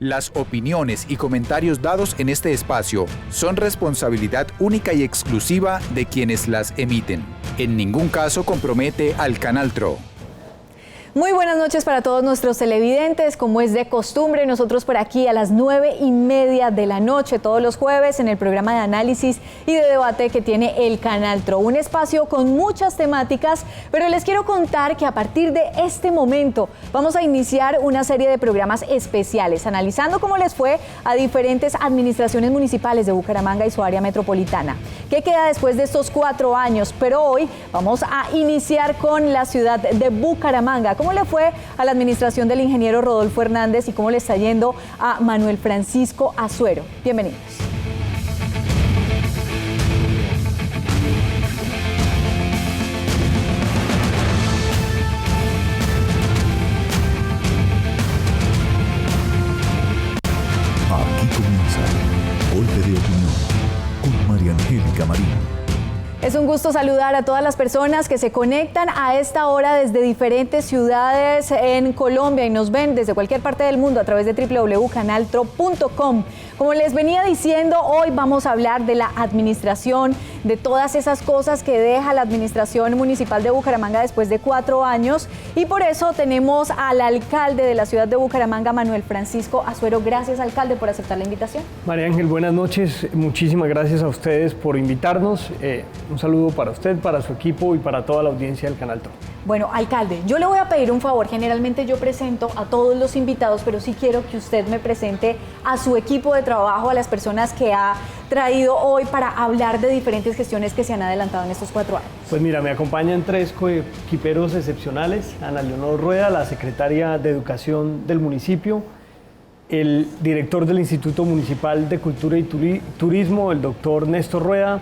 Las opiniones y comentarios dados en este espacio son responsabilidad única y exclusiva de quienes las emiten. En ningún caso compromete al Canal TRO. Muy buenas noches para todos nuestros televidentes. Como es de costumbre, nosotros por aquí a las 9:30 de la noche, todos los jueves, en el programa de análisis y de debate que tiene el Canal TRO. Un espacio con muchas temáticas, pero les quiero contar que a partir de este momento vamos a iniciar una serie de programas especiales, analizando cómo les fue a diferentes administraciones municipales de Bucaramanga y su área metropolitana. ¿Qué queda después de estos 4 años? Pero hoy vamos a iniciar con la ciudad de Bucaramanga. ¿Cómo le fue a la administración del ingeniero Rodolfo Hernández y cómo le está yendo a Manuel Francisco Azuero? Bienvenidos. Aquí comienza Golpe de Opinión con María Angélica Marín. Es un gusto saludar a todas las personas que se conectan a esta hora desde diferentes ciudades en Colombia y nos ven desde cualquier parte del mundo a través de www.canaltro.com. Como les venía diciendo, hoy vamos a hablar de la administración, de todas esas cosas que deja la administración municipal de Bucaramanga después de 4 años, y por eso tenemos al alcalde de la ciudad de Bucaramanga, Manuel Francisco Azuero. Gracias, alcalde, por aceptar la invitación. María Ángel, buenas noches. Muchísimas gracias a ustedes por invitarnos. Un saludo para usted, para su equipo y para toda la audiencia del Canal TRO. Bueno, alcalde, yo le voy a pedir un favor. Generalmente yo presento a todos los invitados, pero sí quiero que usted me presente a su equipo de trabajo, a las personas que ha traído hoy para hablar de diferentes gestiones que se han adelantado en estos 4 años. Pues mira, me acompañan 3 coequiperos excepcionales: Ana Leonor Rueda, la secretaria de Educación del municipio, el director del Instituto Municipal de Cultura y Turismo, el doctor Néstor Rueda,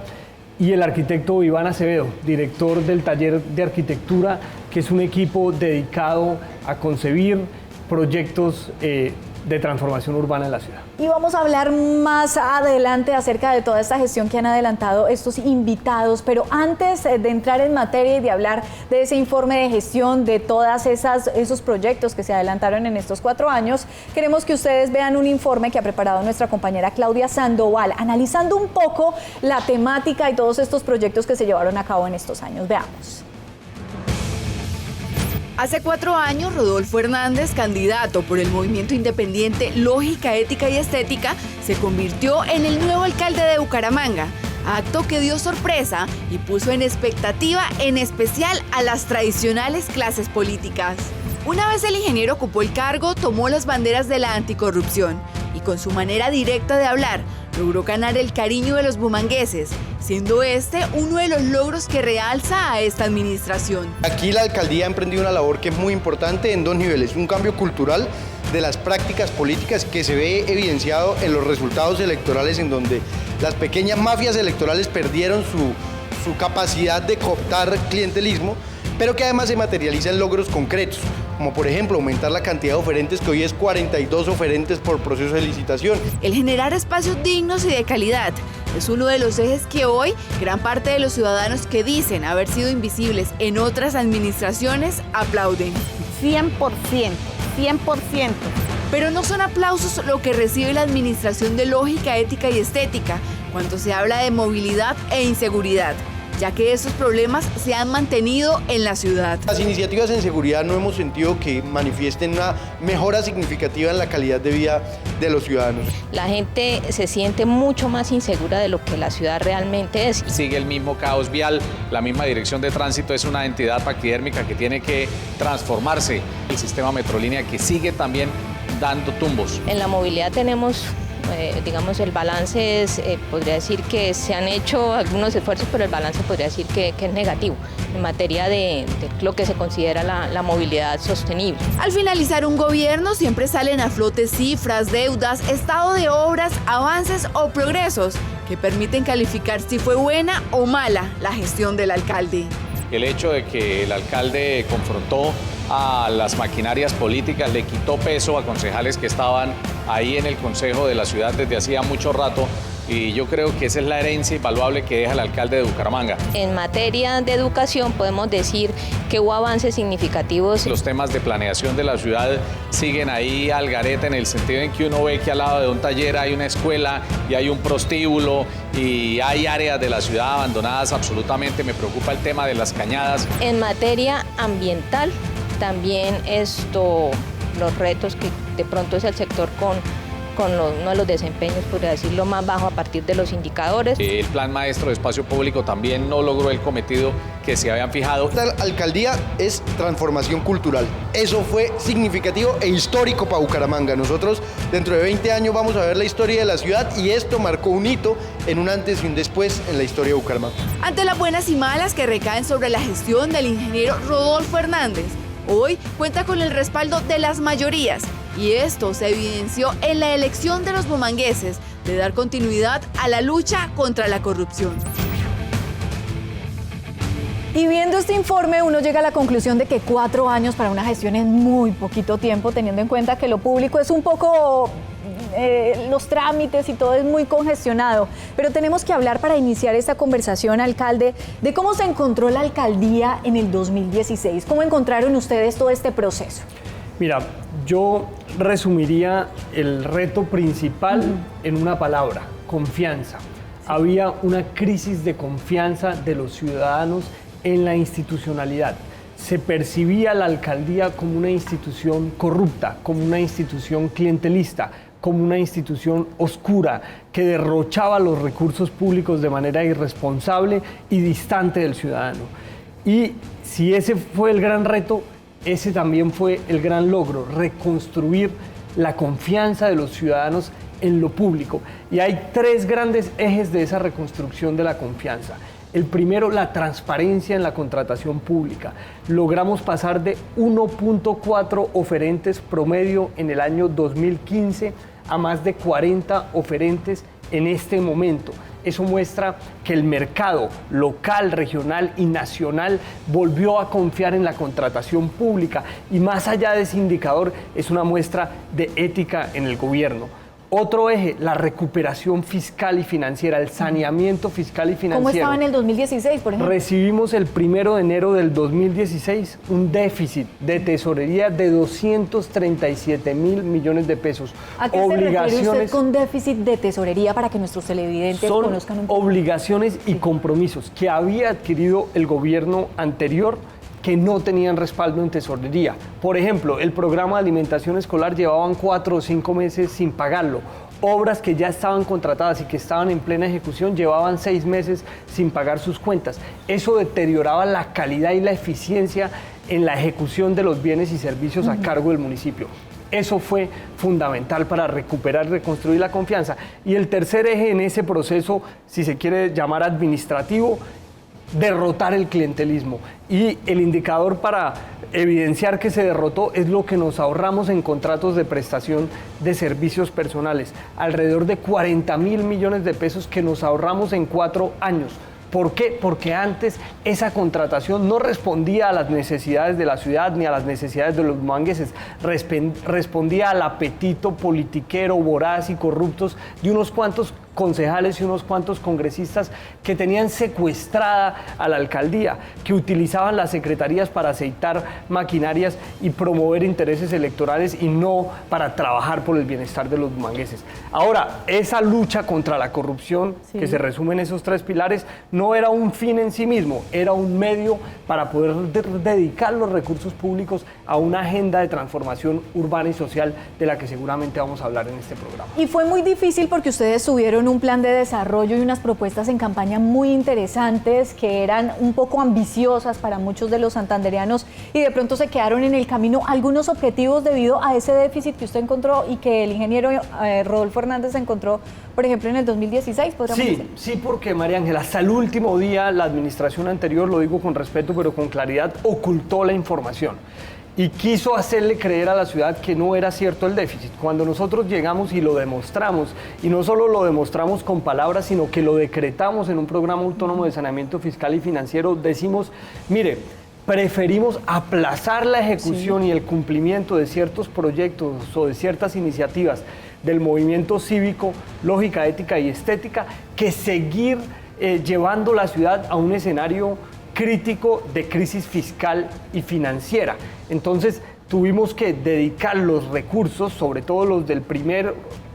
y el arquitecto Iván Acevedo, director del taller de arquitectura, que es un equipo dedicado a concebir proyectos de transformación urbana en la ciudad. Y vamos a hablar más adelante acerca de toda esta gestión que han adelantado estos invitados, pero antes de entrar en materia y de hablar de ese informe de gestión, de todos esos proyectos que se adelantaron en estos 4 años, queremos que ustedes vean un informe que ha preparado nuestra compañera Claudia Sandoval, analizando un poco la temática y todos estos proyectos que se llevaron a cabo en estos años. Veamos. Hace 4 años, Rodolfo Hernández, candidato por el movimiento independiente Lógica, Ética y Estética, se convirtió en el nuevo alcalde de Bucaramanga, acto que dio sorpresa y puso en expectativa en especial a las tradicionales clases políticas. Una vez el ingeniero ocupó el cargo, tomó las banderas de la anticorrupción y con su manera directa de hablar, logró ganar el cariño de los bumangueses, siendo este uno de los logros que realza a esta administración. Aquí la alcaldía ha emprendido una labor que es muy importante en 2 niveles: un cambio cultural de las prácticas políticas que se ve evidenciado en los resultados electorales, en donde las pequeñas mafias electorales perdieron su capacidad de cooptar clientelismo, pero que además se materializa en logros concretos, como por ejemplo aumentar la cantidad de oferentes, que hoy es 42 oferentes por proceso de licitación. El generar espacios dignos y de calidad es uno de los ejes que hoy gran parte de los ciudadanos que dicen haber sido invisibles en otras administraciones aplauden. 100%. Pero no son aplausos lo que recibe la administración de Lógica, Ética y Estética cuando se habla de movilidad e inseguridad, ya que esos problemas se han mantenido en la ciudad. Las iniciativas en seguridad no hemos sentido que manifiesten una mejora significativa en la calidad de vida de los ciudadanos. La gente se siente mucho más insegura de lo que la ciudad realmente es. Sigue el mismo caos vial, la misma dirección de tránsito es una entidad paquidérmica que tiene que transformarse. El sistema Metrolínea que sigue también dando tumbos. En la movilidad tenemos digamos, el balance es, podría decir que se han hecho algunos esfuerzos, pero el balance podría decir que es negativo en materia de lo que se considera la movilidad sostenible. Al finalizar un gobierno siempre salen a flote cifras, deudas, estado de obras, avances o progresos que permiten calificar si fue buena o mala la gestión del alcalde. El hecho de que el alcalde confrontó a las maquinarias políticas, le quitó peso a concejales que estaban ahí en el consejo de la ciudad desde hacía mucho rato, y yo creo que esa es la herencia invaluable que deja el alcalde de Bucaramanga. En materia de educación podemos decir que hubo avances significativos. Los temas de planeación de la ciudad siguen ahí al garete, en el sentido en que uno ve que al lado de un taller hay una escuela y hay un prostíbulo y hay áreas de la ciudad abandonadas absolutamente. Me preocupa el tema de las cañadas. En materia ambiental también los retos que de pronto es el sector con uno de los desempeños, podría decirlo, más bajo a partir de los indicadores. El plan maestro de espacio público también no logró el cometido que se habían fijado. Esta alcaldía es transformación cultural. Eso fue significativo e histórico para Bucaramanga. Nosotros dentro de 20 años vamos a ver la historia de la ciudad y esto marcó un hito en un antes y un después en la historia de Bucaramanga. Ante las buenas y malas que recaen sobre la gestión del ingeniero Rodolfo Hernández, hoy cuenta con el respaldo de las mayorías y esto se evidenció en la elección de los bumangueses de dar continuidad a la lucha contra la corrupción. Y viendo este informe, uno llega a la conclusión de que 4 años para una gestión es muy poquito tiempo, teniendo en cuenta que lo público es un poco... los trámites y todo es muy congestionado, pero tenemos que hablar para iniciar esta conversación, alcalde, de cómo se encontró la alcaldía en el 2016. ¿Cómo encontraron ustedes todo este proceso? Mira, yo resumiría el reto principal en una palabra: confianza. Había una crisis de confianza de los ciudadanos en la institucionalidad. Se percibía la alcaldía como una institución corrupta, como una institución clientelista, como una institución oscura que derrochaba los recursos públicos de manera irresponsable y distante del ciudadano. Y si ese fue el gran reto, ese también fue el gran logro: reconstruir la confianza de los ciudadanos en lo público. Y hay 3 grandes ejes de esa reconstrucción de la confianza. El primero, la transparencia en la contratación pública. Logramos pasar de 1.4 oferentes promedio en el año 2015 a más de 40 oferentes en este momento. Eso muestra que el mercado local, regional y nacional volvió a confiar en la contratación pública, y más allá de ese indicador es una muestra de ética en el gobierno. Otro eje, la recuperación fiscal y financiera, el saneamiento fiscal y financiero. ¿Cómo estaba en el 2016, por ejemplo? Recibimos el 1 de enero del 2016 un déficit de tesorería de 237.000 millones de pesos. ¿A qué se refiere usted con déficit de tesorería para que nuestros televidentes conozcan un poco? Son obligaciones y compromisos que había adquirido el gobierno anterior, que no tenían respaldo en tesorería. Por ejemplo, el programa de alimentación escolar llevaban 4 o 5 meses sin pagarlo. Obras que ya estaban contratadas y que estaban en plena ejecución llevaban 6 meses sin pagar sus cuentas. Eso deterioraba la calidad y la eficiencia en la ejecución de los bienes y servicios a cargo del municipio. Eso fue fundamental para recuperar y reconstruir la confianza. Y el tercer eje en ese proceso, si se quiere llamar administrativo, derrotar el clientelismo. Y el indicador para evidenciar que se derrotó es lo que nos ahorramos en contratos de prestación de servicios personales. Alrededor de 40.000 millones de pesos que nos ahorramos en 4 años. ¿Por qué? Porque antes esa contratación no respondía a las necesidades de la ciudad ni a las necesidades de los bumangueses, respondía al apetito politiquero, voraz y corruptos de unos cuantos concejales y unos cuantos congresistas que tenían secuestrada a la alcaldía, que utilizaban las secretarías para aceitar maquinarias y promover intereses electorales y no para trabajar por el bienestar de los bumangueses. Ahora, esa lucha contra la corrupción, que se resume en esos 3 pilares, no era un fin en sí mismo, era un medio para poder dedicar los recursos públicos a una agenda de transformación urbana y social de la que seguramente vamos a hablar en este programa. Y fue muy difícil porque ustedes tuvieron un plan de desarrollo y unas propuestas en campaña muy interesantes que eran un poco ambiciosas para muchos de los santandereanos y de pronto se quedaron en el camino algunos objetivos debido a ese déficit que usted encontró y que el ingeniero Rodolfo Hernández encontró, por ejemplo, en el 2016, ¿podríamos decir? Sí, porque María Ángela, hasta el último día la administración anterior, lo digo con respeto pero con claridad, ocultó la información y quiso hacerle creer a la ciudad que no era cierto el déficit. Cuando nosotros llegamos y lo demostramos, y no solo lo demostramos con palabras, sino que lo decretamos en un programa autónomo de saneamiento fiscal y financiero, decimos, mire, preferimos aplazar la ejecución y el cumplimiento de ciertos proyectos o de ciertas iniciativas del movimiento cívico, lógica, ética y estética, que seguir llevando la ciudad a un escenario crítico de crisis fiscal y financiera. Entonces tuvimos que dedicar los recursos, sobre todo los del primer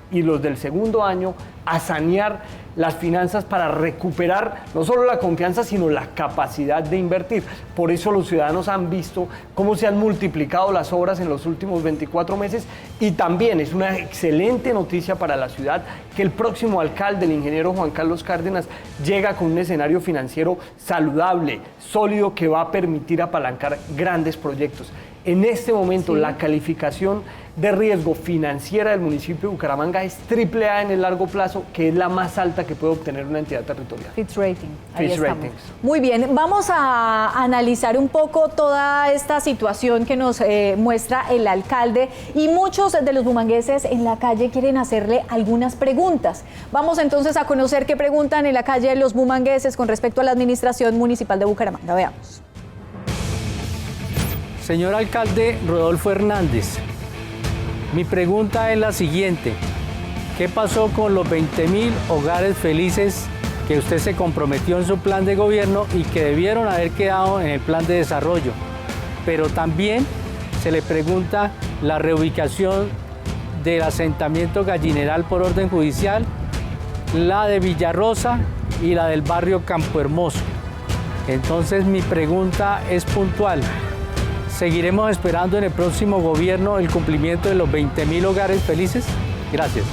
y los del segundo año, a sanear las finanzas para recuperar no solo la confianza, sino la capacidad de invertir. Por eso los ciudadanos han visto cómo se han multiplicado las obras en los últimos 24 meses, y también es una excelente noticia para la ciudad que el próximo alcalde, el ingeniero Juan Carlos Cárdenas, llega con un escenario financiero saludable, sólido, que va a permitir apalancar grandes proyectos. En este momento, la calificación de riesgo financiera del municipio de Bucaramanga es AAA en el largo plazo, que es la más alta que puede obtener una entidad territorial. Fitch Rating. Ahí Fitch estamos. Ratings. Muy bien, vamos a analizar un poco toda esta situación que nos muestra el alcalde, y muchos de los bumangueses en la calle quieren hacerle algunas preguntas. Vamos entonces a conocer qué preguntan en la calle los bumangueses con respecto a la administración municipal de Bucaramanga. Veamos. Señor alcalde Rodolfo Hernández, mi pregunta es la siguiente: ¿qué pasó con los 20.000 hogares felices que usted se comprometió en su plan de gobierno y que debieron haber quedado en el plan de desarrollo? Pero también se le pregunta la reubicación del asentamiento Gallineral por orden judicial, la de Villarrosa y la del barrio Campo Hermoso. Entonces mi pregunta es puntual: ¿seguiremos esperando en el próximo gobierno el cumplimiento de los 20.000 hogares felices? Gracias.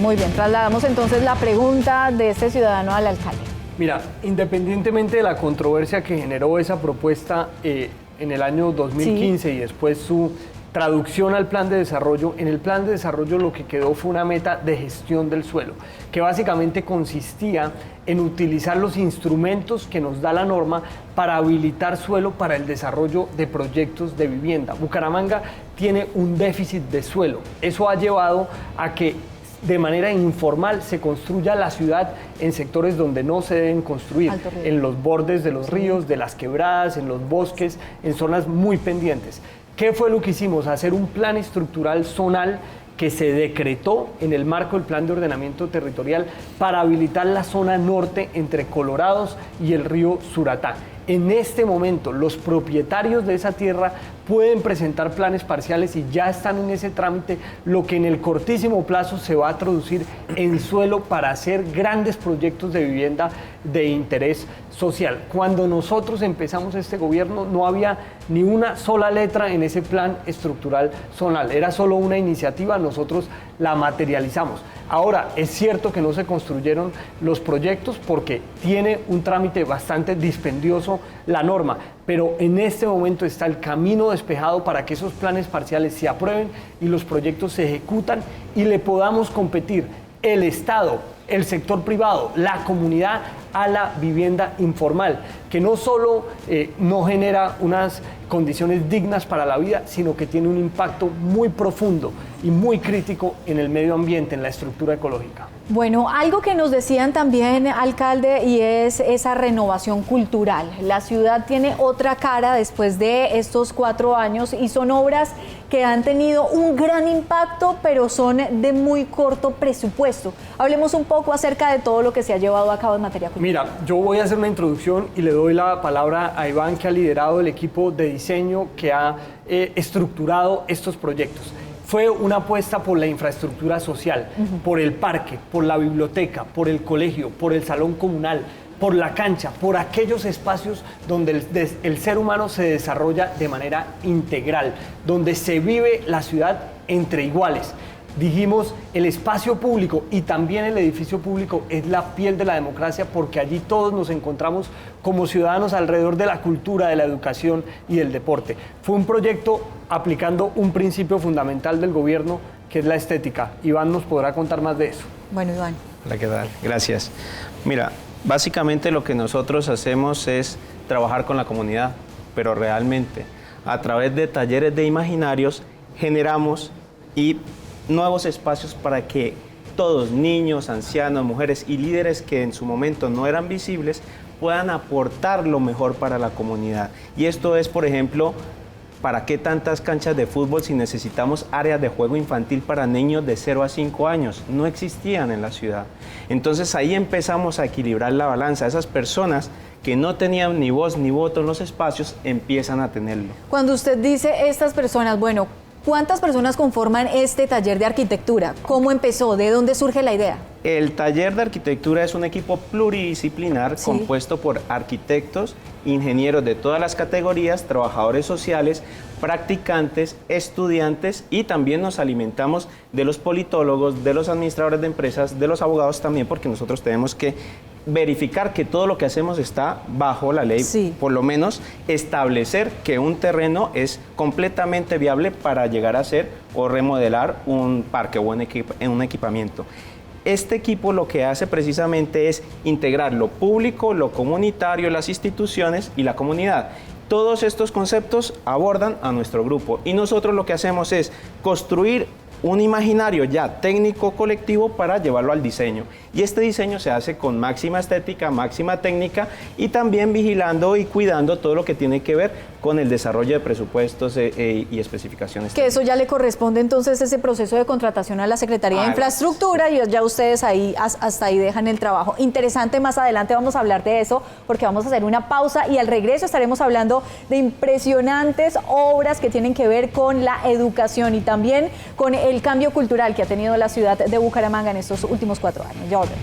Muy bien, trasladamos entonces la pregunta de este ciudadano al alcalde. Mira, independientemente de la controversia que generó esa propuesta en el año 2015 y después su traducción al plan de desarrollo, en el plan de desarrollo lo que quedó fue una meta de gestión del suelo, que básicamente consistía en utilizar los instrumentos que nos da la norma para habilitar suelo para el desarrollo de proyectos de vivienda. Bucaramanga tiene un déficit de suelo. Eso ha llevado a que de manera informal se construya la ciudad en sectores donde no se deben construir, en los bordes de los ríos, de las quebradas, en los bosques, en zonas muy pendientes. ¿Qué fue lo que hicimos? Hacer un plan estructural zonal que se decretó en el marco del plan de ordenamiento territorial para habilitar la zona norte entre Colorados y el río Suratá. En este momento, los propietarios de esa tierra pueden presentar planes parciales y ya están en ese trámite, lo que en el cortísimo plazo se va a traducir en suelo para hacer grandes proyectos de vivienda de interés social. Cuando nosotros empezamos este gobierno no había ni una sola letra en ese plan estructural zonal, era solo una iniciativa, nosotros la materializamos. Ahora, es cierto que no se construyeron los proyectos porque tiene un trámite bastante dispendioso la norma, pero en este momento está el camino despejado para que esos planes parciales se aprueben y los proyectos se ejecutan y le podamos competir el Estado, el sector privado, la comunidad a la vivienda informal, que no solo no genera unas condiciones dignas para la vida, sino que tiene un impacto muy profundo y muy crítico en el medio ambiente, en la estructura ecológica. Bueno, algo que nos decían también, alcalde, y es esa renovación cultural. La ciudad tiene otra cara después de estos 4 años y son obras que han tenido un gran impacto, pero son de muy corto presupuesto. Hablemos un poco acerca de todo lo que se ha llevado a cabo en materia cultural. Mira, yo voy a hacer una introducción y le doy la palabra a Iván, que ha liderado el equipo de diseño que ha estructurado estos proyectos. Fue una apuesta por la infraestructura social, por el parque, por la biblioteca, por el colegio, por el salón comunal, por la cancha, por aquellos espacios donde el ser humano se desarrolla de manera integral, donde se vive la ciudad entre iguales. Dijimos, el espacio público y también el edificio público es la piel de la democracia, porque allí todos nos encontramos como ciudadanos alrededor de la cultura, de la educación y del deporte. Fue un proyecto aplicando un principio fundamental del gobierno, que es la estética. Iván nos podrá contar más de eso. Bueno, Iván. Hola, ¿qué tal? Gracias. Mira, básicamente lo que nosotros hacemos es trabajar con la comunidad, pero realmente a través de talleres de imaginarios generamos nuevos espacios para que todos, niños, ancianos, mujeres y líderes que en su momento no eran visibles, puedan aportar lo mejor para la comunidad. Y esto es, por ejemplo, ¿para qué tantas canchas de fútbol si necesitamos áreas de juego infantil para niños de 0 a 5 años? No existían en la ciudad. Entonces ahí empezamos a equilibrar la balanza. Esas personas que no tenían ni voz ni voto en los espacios empiezan a tenerlo. Cuando usted dice estas personas, bueno, ¿cuántas personas conforman este taller de arquitectura? ¿Cómo empezó? ¿De dónde surge la idea? El taller de arquitectura es un equipo pluridisciplinar compuesto por arquitectos, ingenieros de todas las categorías, trabajadores sociales, practicantes, estudiantes, y también nos alimentamos de los politólogos, de los administradores de empresas, de los abogados también, porque nosotros tenemos que verificar que todo lo que hacemos está bajo la ley, por lo menos establecer que un terreno es completamente viable para llegar a ser o remodelar un parque o un equipamiento. Este equipo lo que hace precisamente es integrar lo público, lo comunitario, las instituciones y la comunidad. Todos estos conceptos abordan a nuestro grupo y nosotros lo que hacemos es construir un imaginario ya técnico colectivo para llevarlo al diseño. Y este diseño se hace con máxima estética, máxima técnica y también vigilando y cuidando todo lo que tiene que ver con el desarrollo de presupuestos y especificaciones. Que eso ya le corresponde entonces ese proceso de contratación a la Secretaría de Infraestructura y ya ustedes ahí hasta ahí dejan el trabajo. Interesante, más adelante vamos a hablar de eso porque vamos a hacer una pausa y al regreso estaremos hablando de impresionantes obras que tienen que ver con la educación y también con el cambio cultural que ha tenido la ciudad de Bucaramanga en estos últimos 4 años. Ya volvemos.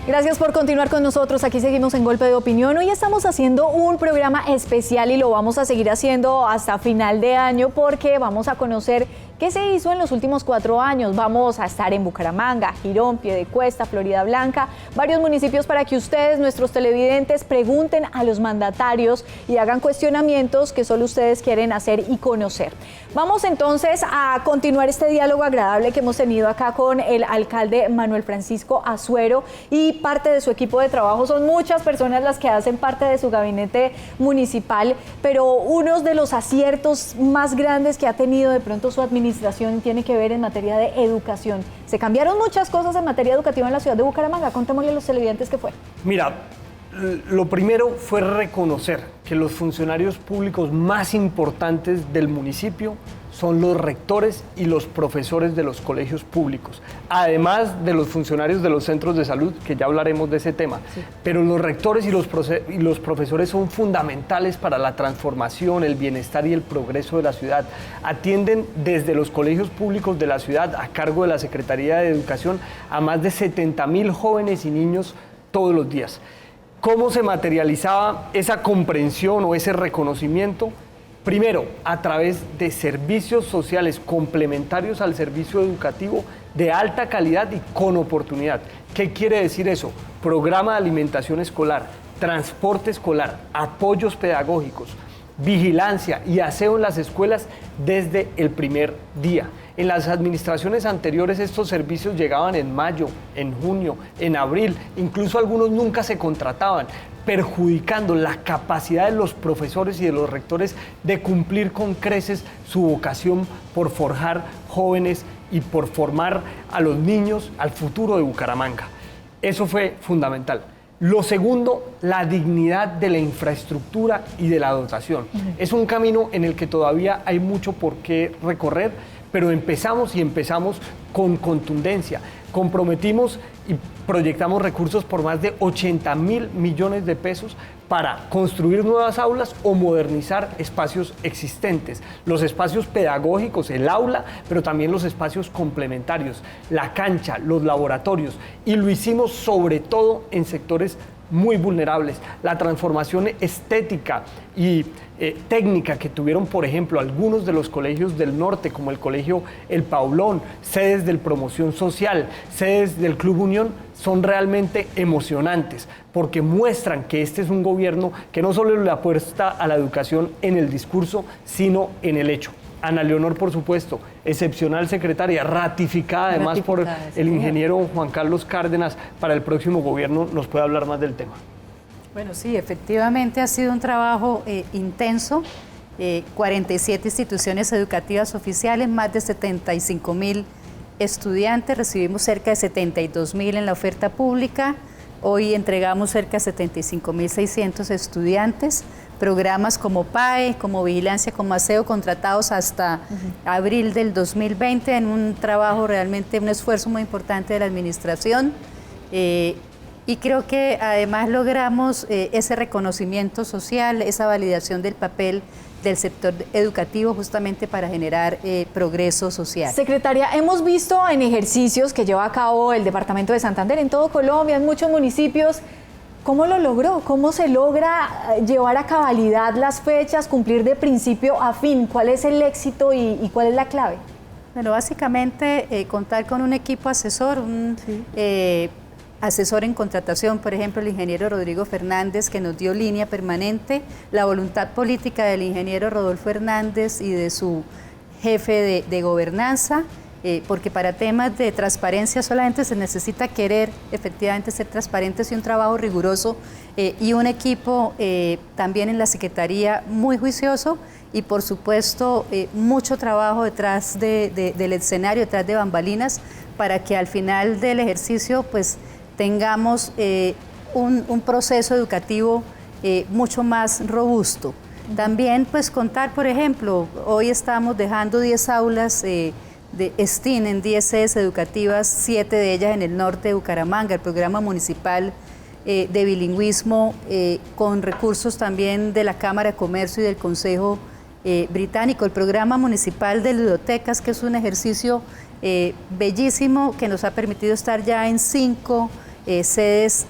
Gracias por continuar con nosotros. Aquí seguimos en Golpe de Opinión. Hoy estamos haciendo un programa especial y lo vamos a seguir haciendo hasta final de año porque vamos a conocer qué se hizo en los últimos 4 años. Vamos a estar en Bucaramanga, Girón, Piedecuesta, Florida Blanca, varios municipios para que ustedes, nuestros televidentes, pregunten a los mandatarios y hagan cuestionamientos que solo ustedes quieren hacer y conocer. Vamos entonces a continuar este diálogo agradable que hemos tenido acá con el alcalde Manuel Francisco Azuero y parte de su equipo de trabajo. Son muchas personas las que hacen parte de su gabinete municipal, pero uno de los aciertos más grandes que ha tenido de pronto su administración tiene que ver en materia de educación. Se cambiaron muchas cosas en materia educativa en la ciudad de Bucaramanga. Contémosle a los televidentes qué fue. Mira, lo primero fue reconocer que los funcionarios públicos más importantes del municipio son los rectores y los profesores de los colegios públicos, además de los funcionarios de los centros de salud, que ya hablaremos de ese tema. Sí. Pero los rectores y los profesores son fundamentales para la transformación, el bienestar y el progreso de la ciudad. Atienden desde los colegios públicos de la ciudad, a cargo de la Secretaría de Educación, a más de 70.000 jóvenes y niños todos los días. ¿Cómo se materializaba esa comprensión o ese reconocimiento? Primero, a través de servicios sociales complementarios al servicio educativo de alta calidad y con oportunidad. ¿Qué quiere decir eso? Programa de alimentación escolar, transporte escolar, apoyos pedagógicos, vigilancia y aseo en las escuelas desde el primer día. En las administraciones anteriores estos servicios llegaban en mayo, en junio, en abril, incluso algunos nunca se contrataban, perjudicando la capacidad de los profesores y de los rectores de cumplir con creces su vocación por forjar jóvenes y por formar a los niños al futuro de Bucaramanga. Eso fue fundamental. Lo segundo, la dignidad de la infraestructura y de la dotación. Es un camino en el que todavía hay mucho por qué recorrer, pero empezamos con contundencia. Comprometimos y proyectamos recursos por más de 80.000 millones de pesos para construir nuevas aulas o modernizar espacios existentes. Los espacios pedagógicos, el aula, pero también los espacios complementarios, la cancha, los laboratorios. Y lo hicimos sobre todo en sectores muy vulnerables. La transformación estética y técnica que tuvieron, por ejemplo, algunos de los colegios del norte, como el colegio El Paulón, sedes del Promoción Social, sedes del Club Unión, son realmente emocionantes, porque muestran que este es un gobierno que no solo le apuesta a la educación en el discurso, sino en el hecho. Ana Leonor, por supuesto, excepcional secretaria, ratificada además por el ingeniero Juan Carlos Cárdenas para el próximo gobierno, nos puede hablar más del tema. Bueno, sí, efectivamente ha sido un trabajo intenso. 47 instituciones educativas oficiales, más de 75.000 estudiantes, recibimos cerca de 72.000 en la oferta pública, hoy entregamos cerca de 75.600 estudiantes, programas como PAE, como Vigilancia, como Aseo, contratados hasta abril del 2020 en un trabajo realmente, un esfuerzo muy importante de la administración. Y creo que además logramos ese reconocimiento social, esa validación del papel del sector educativo justamente para generar progreso social. Secretaria, hemos visto en ejercicios que lleva a cabo el Departamento de Santander en todo Colombia, en muchos municipios, ¿cómo lo logró? ¿Cómo se logra llevar a cabalidad las fechas, cumplir de principio a fin? ¿Cuál es el éxito y cuál es la clave? Bueno, básicamente contar con un equipo asesor, asesor en contratación, por ejemplo, el ingeniero Rodrigo Fernández, que nos dio línea permanente, la voluntad política del ingeniero Rodolfo Hernández y de su jefe de gobernanza, porque para temas de transparencia solamente se necesita querer efectivamente ser transparentes y un trabajo riguroso y un equipo también en la Secretaría muy juicioso y por supuesto mucho trabajo detrás del escenario, detrás de bambalinas, para que al final del ejercicio pues tengamos un proceso educativo mucho más robusto. También pues contar, por ejemplo, hoy estamos dejando 10 aulas de STEAM en 10 sedes educativas, 7 de ellas en el norte de Bucaramanga, el programa municipal de bilingüismo con recursos también de la Cámara de Comercio y del Consejo Británico, el programa municipal de ludotecas, que es un ejercicio bellísimo que nos ha permitido estar ya en 5 sedes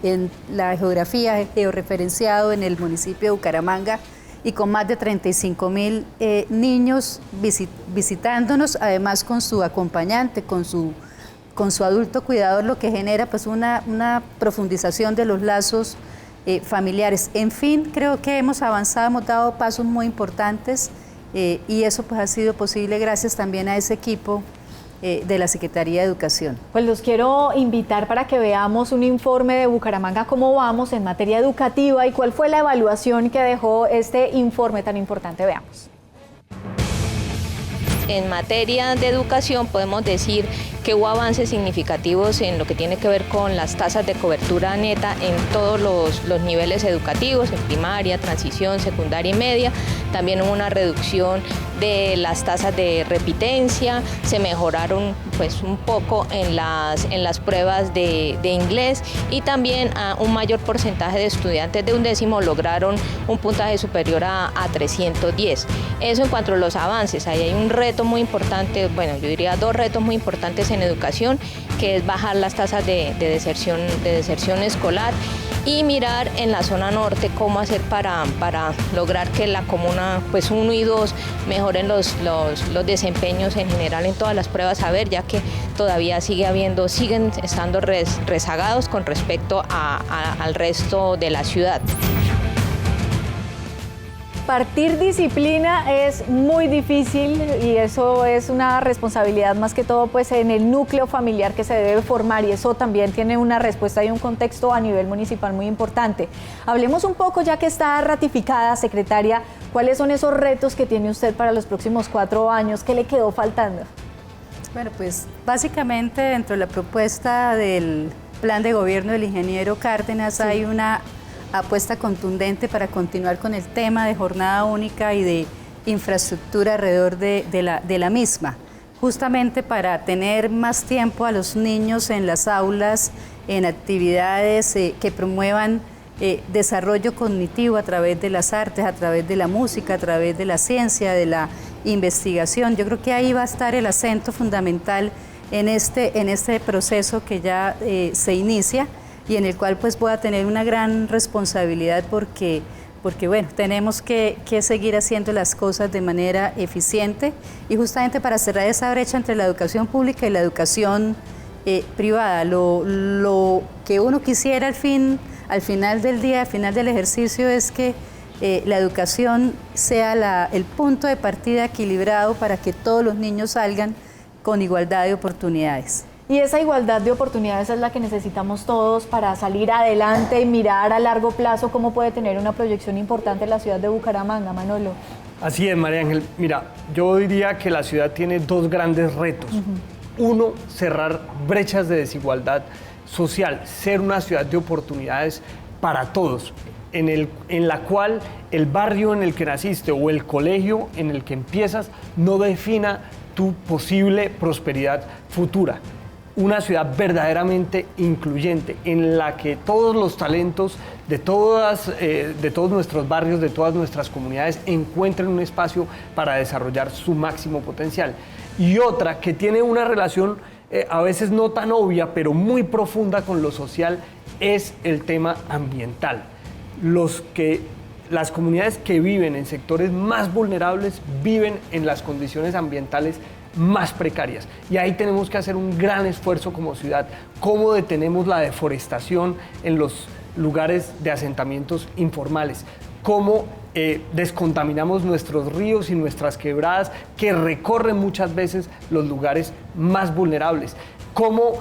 en la geografía georreferenciado en el municipio de Bucaramanga y con más de 35.000 niños visitándonos, además con su acompañante, con su adulto cuidador, lo que genera pues una profundización de los lazos familiares. En fin, creo que hemos avanzado, hemos dado pasos muy importantes y eso pues ha sido posible gracias también a ese equipo de la Secretaría de Educación. Pues los quiero invitar para que veamos un informe de Bucaramanga, cómo vamos en materia educativa y cuál fue la evaluación que dejó este informe tan importante. Veamos. En materia de educación podemos decir que hubo avances significativos en lo que tiene que ver con las tasas de cobertura neta en todos los niveles educativos, en primaria, transición, secundaria y media. También hubo una reducción de las tasas de repitencia, se mejoraron pues un poco en las pruebas de inglés y también un mayor porcentaje de estudiantes de undécimo lograron un puntaje superior a 310. Eso en cuanto a los avances. Ahí hay un reto muy importante, bueno, yo diría 2 retos muy importantes en educación, que es bajar las tasas de deserción escolar y mirar en la zona norte cómo hacer para lograr que la comuna pues 1 y 2 mejoren los desempeños en general en todas las pruebas a ver, ya que todavía siguen estando rezagados con respecto al resto de la ciudad. Partir disciplina es muy difícil y eso es una responsabilidad más que todo pues en el núcleo familiar que se debe formar y eso también tiene una respuesta y un contexto a nivel municipal muy importante. Hablemos un poco, ya que está ratificada, secretaria, ¿cuáles son esos retos que tiene usted para los próximos 4 años? ¿Qué le quedó faltando? Bueno, pues básicamente dentro de la propuesta del plan de gobierno del ingeniero Cárdenas hay una apuesta contundente para continuar con el tema de jornada única y de infraestructura alrededor de la misma, justamente para tener más tiempo a los niños en las aulas, en actividades que promuevan desarrollo cognitivo a través de las artes, a través de la música, a través de la ciencia, de la investigación. Yo creo que ahí va a estar el acento fundamental en este proceso que ya se inicia y en el cual pues voy a tener una gran responsabilidad porque bueno, tenemos que seguir haciendo las cosas de manera eficiente y justamente para cerrar esa brecha entre la educación pública y la educación privada. Lo que uno quisiera al final del día, al final del ejercicio es que la educación sea el punto de partida equilibrado para que todos los niños salgan con igualdad de oportunidades. Y esa igualdad de oportunidades es la que necesitamos todos para salir adelante y mirar a largo plazo cómo puede tener una proyección importante en la ciudad de Bucaramanga, Manolo. Así es, María Ángel. Mira, yo diría que la ciudad tiene dos grandes retos. Uno, cerrar brechas de desigualdad social, ser una ciudad de oportunidades para todos, en la cual el barrio en el que naciste o el colegio en el que empiezas no defina tu posible prosperidad futura. Una ciudad verdaderamente incluyente, en la que todos los talentos de todos nuestros barrios, de todas nuestras comunidades, encuentren un espacio para desarrollar su máximo potencial. Y otra que tiene una relación a veces no tan obvia, pero muy profunda con lo social, es el tema ambiental. Las comunidades que viven en sectores más vulnerables viven en las condiciones ambientales más precarias. Y ahí tenemos que hacer un gran esfuerzo como ciudad. ¿Cómo detenemos la deforestación en los lugares de asentamientos informales? ¿Cómo descontaminamos nuestros ríos y nuestras quebradas que recorren muchas veces los lugares más vulnerables? ¿Cómo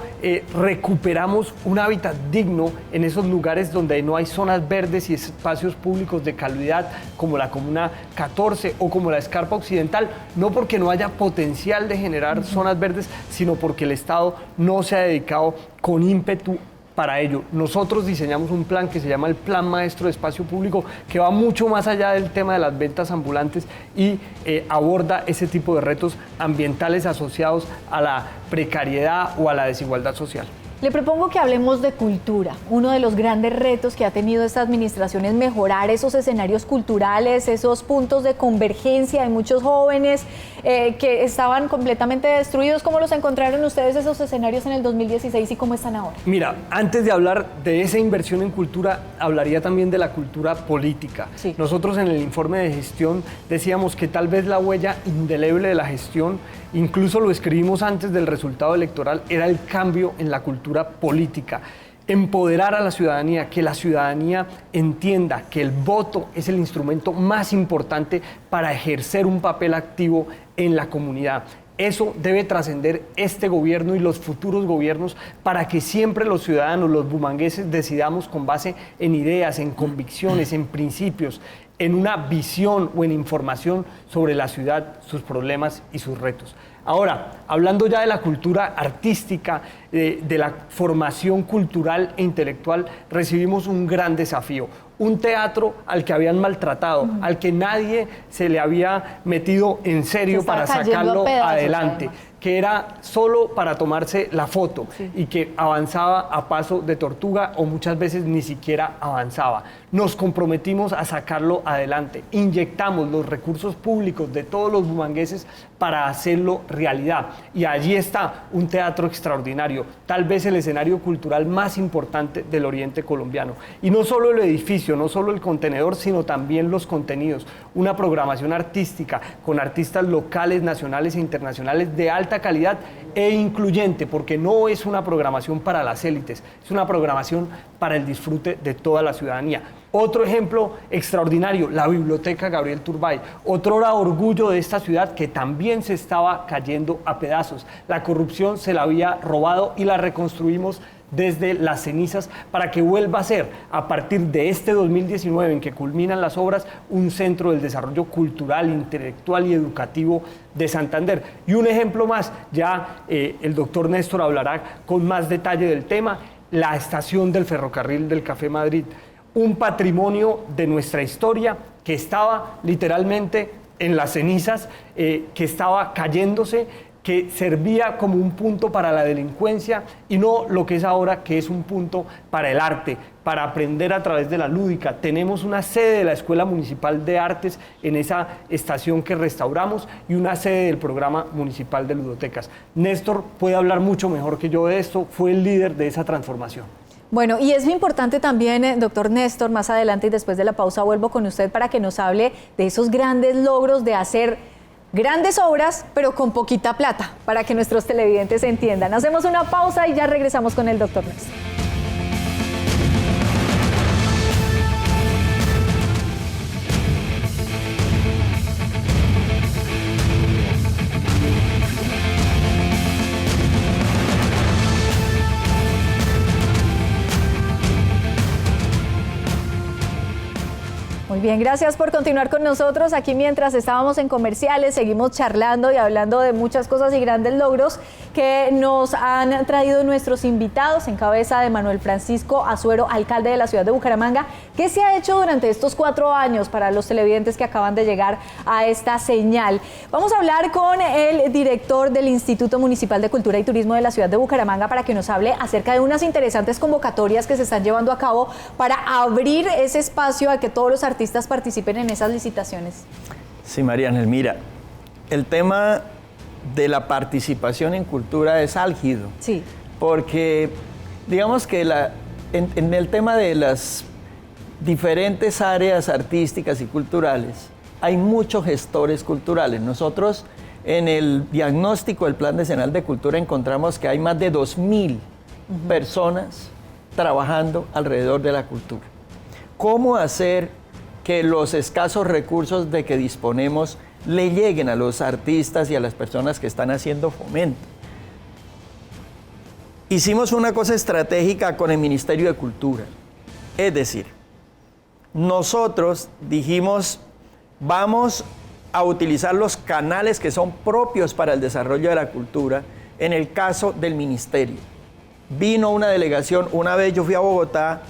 recuperamos un hábitat digno en esos lugares donde no hay zonas verdes y espacios públicos de calidad como la Comuna 14 o como la Escarpa Occidental? No porque no haya potencial de generar zonas verdes, sino porque el Estado no se ha dedicado con ímpetu para ello. Nosotros diseñamos un plan que se llama el Plan Maestro de Espacio Público, que va mucho más allá del tema de las ventas ambulantes y aborda ese tipo de retos ambientales asociados a la precariedad o a la desigualdad social. Le propongo que hablemos de cultura. Uno de los grandes retos que ha tenido esta administración es mejorar esos escenarios culturales, esos puntos de convergencia de muchos jóvenes que estaban completamente destruidos. ¿Cómo los encontraron ustedes esos escenarios en el 2016 y cómo están ahora? Mira, antes de hablar de esa inversión en cultura, hablaría también de la cultura política. Sí. Nosotros en el informe de gestión decíamos que tal vez la huella indeleble de la gestión, incluso lo escribimos antes del resultado electoral, era el cambio en la cultura política. Empoderar a la ciudadanía, que la ciudadanía entienda que el voto es el instrumento más importante para ejercer un papel activo en la comunidad. Eso debe trascender este gobierno y los futuros gobiernos para que siempre los ciudadanos, los bumangueses, decidamos con base en ideas, en convicciones, en principios, en una visión o en información sobre la ciudad, sus problemas y sus retos. Ahora, hablando ya de la cultura artística, de la formación cultural e intelectual, recibimos un gran desafío. Un teatro al que habían maltratado, al que nadie se le había metido en serio para sacarlo adelante, que era solo para tomarse la foto y que avanzaba a paso de tortuga o muchas veces ni siquiera avanzaba. Nos comprometimos a sacarlo adelante, inyectamos los recursos públicos de todos los bumangueses para hacerlo realidad. Y allí está un teatro extraordinario, tal vez el escenario cultural más importante del oriente colombiano. Y no solo el edificio, no solo el contenedor, sino también los contenidos. Una programación artística con artistas locales, nacionales e internacionales de alta calidad e incluyente, porque no es una programación para las élites, es una programación para el disfrute de toda la ciudadanía. Otro ejemplo extraordinario, la Biblioteca Gabriel Turbay, otrora orgullo de esta ciudad que también se estaba cayendo a pedazos. La corrupción se la había robado y la reconstruimos desde las cenizas para que vuelva a ser, a partir de este 2019 en que culminan las obras, un centro del desarrollo cultural, intelectual y educativo de Santander. Y un ejemplo más, ya el doctor Néstor hablará con más detalle del tema, la estación del ferrocarril del Café Madrid, un patrimonio de nuestra historia que estaba literalmente en las cenizas, que estaba cayéndose, que servía como un punto para la delincuencia y no lo que es ahora, que es un punto para el arte, para aprender a través de la lúdica. Tenemos una sede de la Escuela Municipal de Artes en esa estación que restauramos y una sede del Programa Municipal de Ludotecas. Néstor puede hablar mucho mejor que yo de esto, fue el líder de esa transformación. Bueno, y es muy importante también, doctor Néstor, más adelante y después de la pausa vuelvo con usted para que nos hable de esos grandes logros de hacer grandes obras, pero con poquita plata, para que nuestros televidentes entiendan. Hacemos una pausa y ya regresamos con el doctor Néstor. bien, gracias por continuar con nosotros. Aquí mientras estábamos en comerciales, seguimos charlando y hablando de muchas cosas y grandes logros que nos han traído nuestros invitados en cabeza de Manuel Francisco Azuero, alcalde de la ciudad de Bucaramanga. ¿Qué se ha hecho durante estos 4 años para los televidentes que acaban de llegar a esta señal? Vamos a hablar con el director del Instituto Municipal de Cultura y Turismo de la ciudad de Bucaramanga para que nos hable acerca de unas interesantes convocatorias que se están llevando a cabo para abrir ese espacio a que todos los artistas participen en esas licitaciones. Sí, María Ángel, mira, el tema de la participación en cultura es álgido. Sí. Porque digamos que en el tema de las diferentes áreas artísticas y culturales hay muchos gestores culturales. Nosotros en el diagnóstico del Plan Decenal de Cultura encontramos que hay más de 2.000 personas trabajando alrededor de la cultura. ¿Cómo hacer que los escasos recursos de que disponemos le lleguen a los artistas y a las personas que están haciendo fomento? Hicimos una cosa estratégica con el Ministerio de Cultura. Es decir, nosotros dijimos, vamos a utilizar los canales que son propios para el desarrollo de la cultura. En el caso del ministerio, vino una delegación, una vez yo fui a Bogotá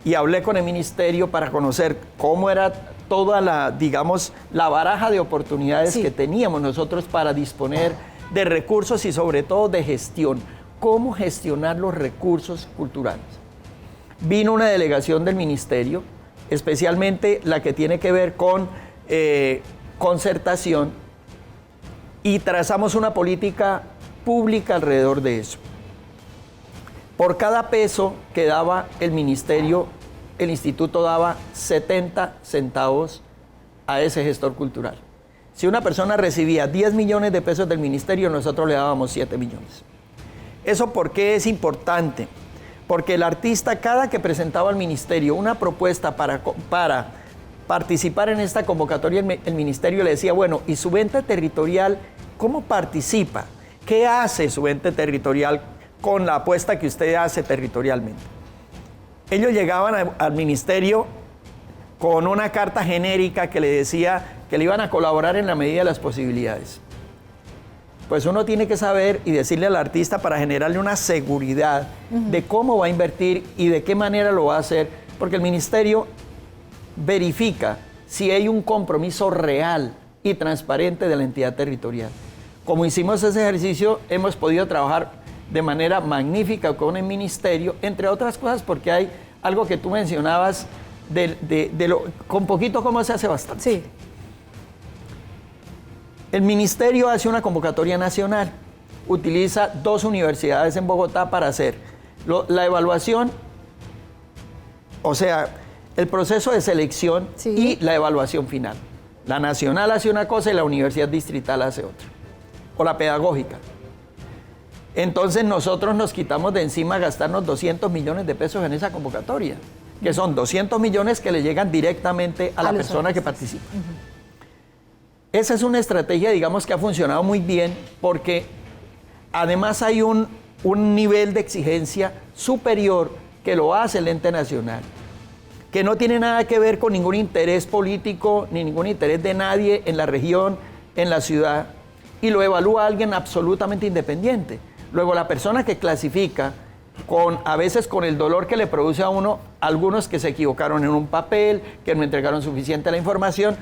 y hablé con el ministerio para conocer cómo era toda la, digamos, la baraja de oportunidades que teníamos nosotros para disponer de recursos y sobre todo de gestión. ¿Cómo gestionar los recursos culturales? Vino una delegación del ministerio, especialmente la que tiene que ver con concertación, y trazamos una política pública alrededor de eso. Por cada peso que daba el ministerio, el instituto daba 70 centavos a ese gestor cultural. Si una persona recibía 10 millones de pesos del ministerio, nosotros le dábamos 7 millones. ¿Eso por qué es importante? Porque el artista, cada que presentaba al ministerio una propuesta para participar en esta convocatoria, el ministerio le decía, bueno, ¿y su ente territorial cómo participa? ¿Qué hace su ente territorial con la apuesta que usted hace territorialmente? Ellos llegaban al ministerio con una carta genérica que le decía que le iban a colaborar en la medida de las posibilidades. Pues uno tiene que saber y decirle al artista para generarle una seguridad de cómo va a invertir y de qué manera lo va a hacer, porque el ministerio verifica si hay un compromiso real y transparente de la entidad territorial. Como hicimos ese ejercicio, hemos podido trabajar de manera magnífica con el ministerio, entre otras cosas porque hay algo que tú mencionabas, con poquito cómo se hace bastante. Sí. El ministerio hace una convocatoria nacional, utiliza 2 universidades en Bogotá para hacer la evaluación, o sea, el proceso de selección y la evaluación final. La nacional hace una cosa y la universidad distrital hace otra, o la pedagógica. Entonces nosotros nos quitamos de encima gastarnos 200 millones de pesos en esa convocatoria, que son 200 millones que le llegan directamente a la persona que participa. Esa es una estrategia, digamos, que ha funcionado muy bien porque además hay un nivel de exigencia superior que lo hace el ente nacional, que no tiene nada que ver con ningún interés político ni ningún interés de nadie en la región, en la ciudad, y lo evalúa alguien absolutamente independiente. Luego la persona que clasifica, a veces con el dolor que le produce a uno, algunos que se equivocaron en un papel, que no entregaron suficiente la información,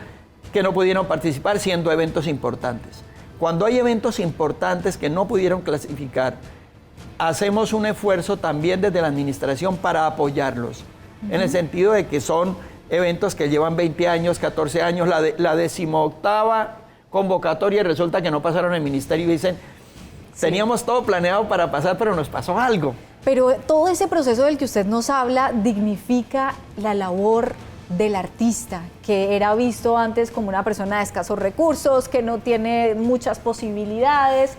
que no pudieron participar siendo eventos importantes. Cuando hay eventos importantes que no pudieron clasificar, hacemos un esfuerzo también desde la administración para apoyarlos, en el sentido de que son eventos que llevan 20 años, 14 años, la 18ª convocatoria, y resulta que no pasaron el ministerio y dicen, teníamos todo planeado para pasar, pero nos pasó algo. Pero todo ese proceso del que usted nos habla dignifica la labor del artista, que era visto antes como una persona de escasos recursos, que no tiene muchas posibilidades.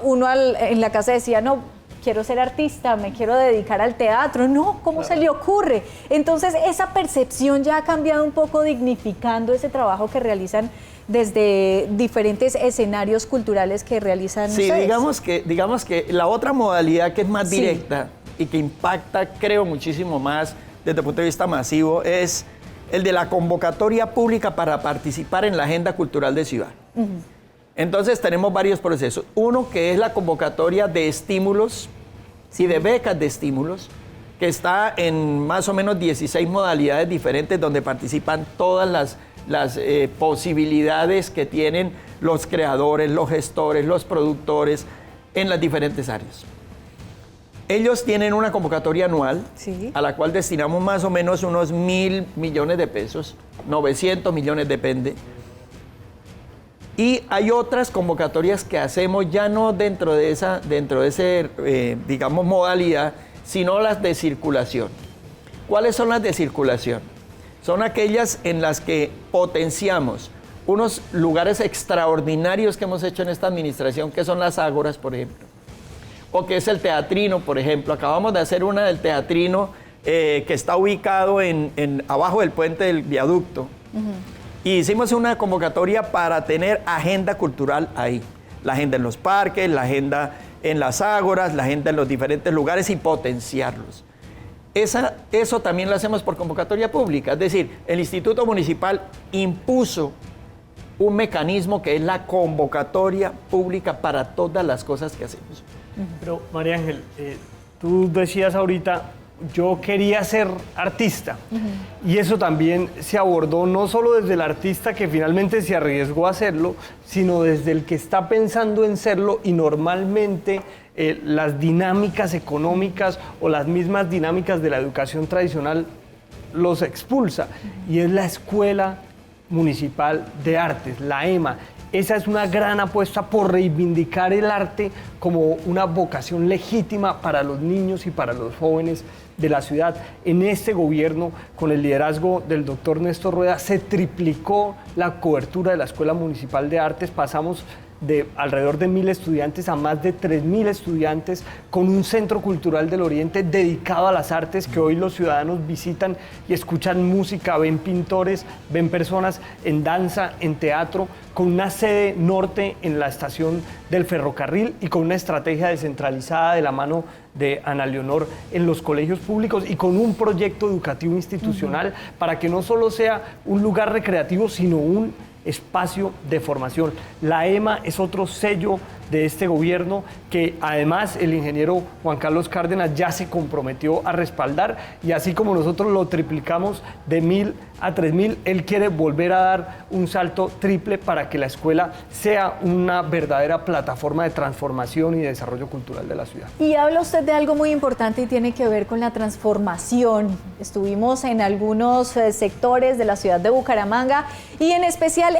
Uno en la casa decía, no, quiero ser artista, me quiero dedicar al teatro. No, ¿cómo se le ocurre? Entonces esa percepción ya ha cambiado un poco, dignificando ese trabajo que realizan desde diferentes escenarios culturales que realizan ustedes. Digamos que la otra modalidad que es más directa y que impacta, creo, muchísimo más desde el punto de vista masivo, es el de la convocatoria pública para participar en la agenda cultural de ciudad. Entonces tenemos varios procesos. Uno que es la convocatoria de estímulos y de becas de estímulos, que está en más o menos 16 modalidades diferentes donde participan todas las posibilidades que tienen los creadores, los gestores, los productores en las diferentes áreas. Ellos tienen una convocatoria anual, a la cual destinamos más o menos unos 1.000 millones de pesos, 900 millones depende. Y hay otras convocatorias que hacemos ya no dentro de ese, digamos, modalidad, sino las de circulación. ¿Cuáles son las de circulación? Son aquellas en las que potenciamos unos lugares extraordinarios que hemos hecho en esta administración, que son las ágoras, por ejemplo, o que es el teatrino, por ejemplo. Acabamos de hacer una del teatrino que está ubicado abajo del puente del viaducto. Y hicimos una convocatoria para tener agenda cultural ahí. La agenda en los parques, la agenda en las ágoras, la agenda en los diferentes lugares y potenciarlos. Eso también lo hacemos por convocatoria pública. Es decir, el Instituto Municipal impuso un mecanismo que es la convocatoria pública para todas las cosas que hacemos. Pero, María Ángel, tú decías ahorita, yo quería ser artista. Y eso también se abordó no solo desde el artista que finalmente se arriesgó a hacerlo, sino desde el que está pensando en serlo, y normalmente las dinámicas económicas o las mismas dinámicas de la educación tradicional los expulsa. Y es la Escuela Municipal de Artes, la EMA. Esa es una gran apuesta por reivindicar el arte como una vocación legítima para los niños y para los jóvenes de la ciudad. En este gobierno, con el liderazgo del doctor Néstor Rueda, se triplicó la cobertura de la Escuela Municipal de Artes. Pasamos de alrededor de 1.000 estudiantes a más de 3.000 estudiantes, con un centro cultural del Oriente dedicado a las artes, que hoy los ciudadanos visitan y escuchan música, ven pintores, ven personas en danza, en teatro, con una sede norte en la estación del ferrocarril y con una estrategia descentralizada de la mano de Ana Leonor en los colegios públicos, y con un proyecto educativo institucional para que no solo sea un lugar recreativo, sino un espacio de formación. La EMA es otro sello de este gobierno que además el ingeniero Juan Carlos Cárdenas ya se comprometió a respaldar, y así como nosotros lo triplicamos de 1.000 a 3.000, él quiere volver a dar un salto triple para que la escuela sea una verdadera plataforma de transformación y de desarrollo cultural de la ciudad. Y habla usted de algo muy importante y tiene que ver con la transformación. Estuvimos en algunos sectores de la ciudad de Bucaramanga y en especial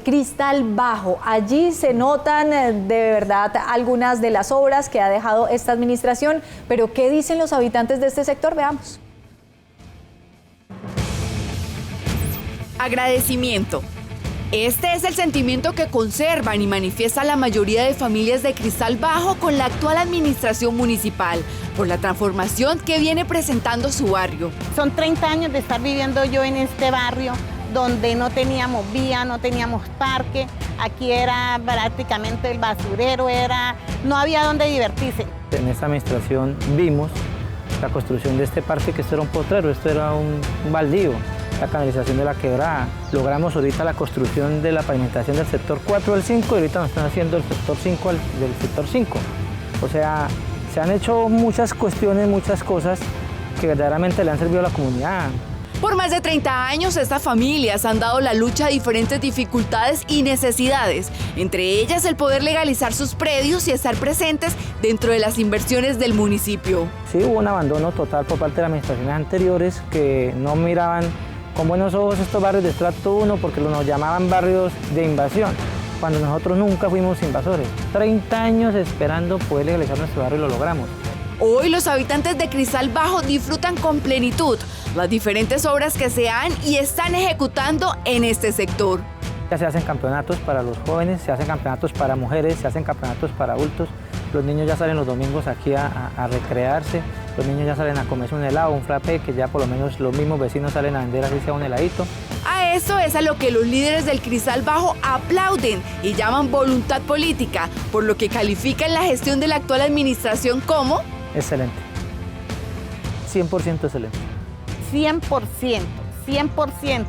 Cristal Bajo. Allí se notan de verdad algunas de las obras que ha dejado esta administración, pero ¿qué dicen los habitantes de este sector? Veamos. Agradecimiento. Este es el sentimiento que conservan y manifiesta la mayoría de familias de Cristal Bajo con la actual administración municipal, por la transformación que viene presentando su barrio. Son 30 años de estar viviendo yo en este barrio, donde no teníamos vía, no teníamos parque, aquí era prácticamente el basurero, no había donde divertirse. En esta administración vimos la construcción de este parque, que esto era un potrero, esto era un baldío, la canalización de la quebrada. Logramos ahorita la construcción de la pavimentación del sector 4 del 5 y ahorita nos están haciendo el sector 5 del sector 5. O sea, se han hecho muchas cuestiones, muchas cosas que verdaderamente le han servido a la comunidad. Por más de 30 años, estas familias han dado la lucha a diferentes dificultades y necesidades, entre ellas el poder legalizar sus predios y estar presentes dentro de las inversiones del municipio. Sí, hubo un abandono total por parte de las administraciones anteriores, que no miraban con buenos ojos estos barrios de estrato 1 porque nos llamaban barrios de invasión, cuando nosotros nunca fuimos invasores. 30 años esperando poder legalizar nuestro barrio y lo logramos. Hoy los habitantes de Cristal Bajo disfrutan con plenitud las diferentes obras que se han y están ejecutando en este sector. Ya se hacen campeonatos para los jóvenes, se hacen campeonatos para mujeres, se hacen campeonatos para adultos. Los niños ya salen los domingos aquí a recrearse, los niños ya salen a comerse un helado, un frappé, que ya por lo menos los mismos vecinos salen a vender así sea un heladito. A eso es a lo que los líderes del Cristal Bajo aplauden y llaman voluntad política, por lo que califican la gestión de la actual administración como excelente, 100% excelente. 100%, 100%.